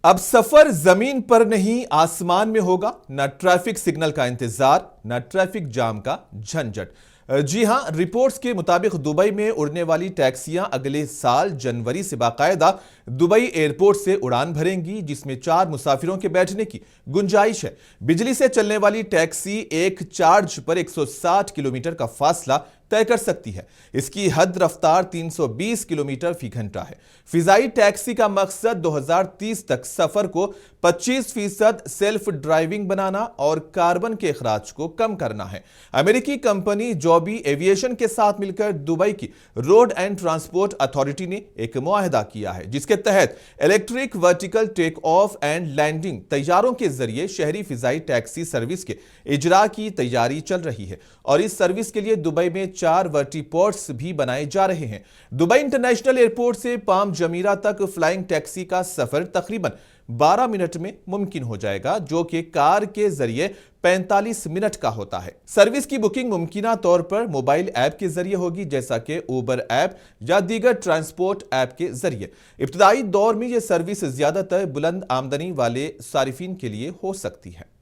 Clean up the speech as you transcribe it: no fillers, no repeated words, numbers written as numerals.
अब सफर जमीन पर नहीं आसमान में होगा। न ट्रैफिक सिग्नल का इंतजार, न ट्रैफिक जाम का झंझट। जी हां, रिपोर्ट्स के मुताबिक दुबई में उड़ने वाली टैक्सियां अगले साल जनवरी से बाकायदा दुबई एयरपोर्ट से उड़ान भरेंगी, जिसमें 4 मुसाफिरों के बैठने की गुंजाइश है। बिजली से चलने वाली टैक्सी एक चार्ज पर 160 किलोमीटर का फासला तय कर सकती है। इसकी हद रफ्तार 320 किलोमीटर फी घंटा है। फिजाई टैक्सी का मकसद 2030 तक सफर को 25% सेल्फ ड्राइविंग बनाना और कार्बन के अखराज को कम करना है। अमेरिकी कंपनी जॉबी एविएशन के साथ मिलकर दुबई की रोड एंड ट्रांसपोर्ट अथॉरिटी ने एक मुआहदा किया है, जिसके तहत electric vertical take off and landing तैयारों के जरिए शहरी फिजाई टैक्सी सर्विस के इजरा की तैयारी चल रही है और इस सर्विस के लिए दुबई में 4 वर्टीपोर्ट्स भी बनाए जा रहे हैं। दुबई इंटरनेशनल एयरपोर्ट से पाम जमीरा तक फ्लाइंग टैक्सी का सफर तकरीबन 12 मिनट में मुमकिन हो जाएगा, जो कि कार के जरिए 45 मिनट का होता है। सर्विस की बुकिंग मुमकिना तौर पर मोबाइल ऐप के जरिए होगी, जैसा कि उबर ऐप या दीगर ट्रांसपोर्ट ऐप के जरिए। इब्तदाई दौर में यह सर्विस ज्यादातर बुलंद आमदनी वाले सारिफिन के लिए हो सकती है।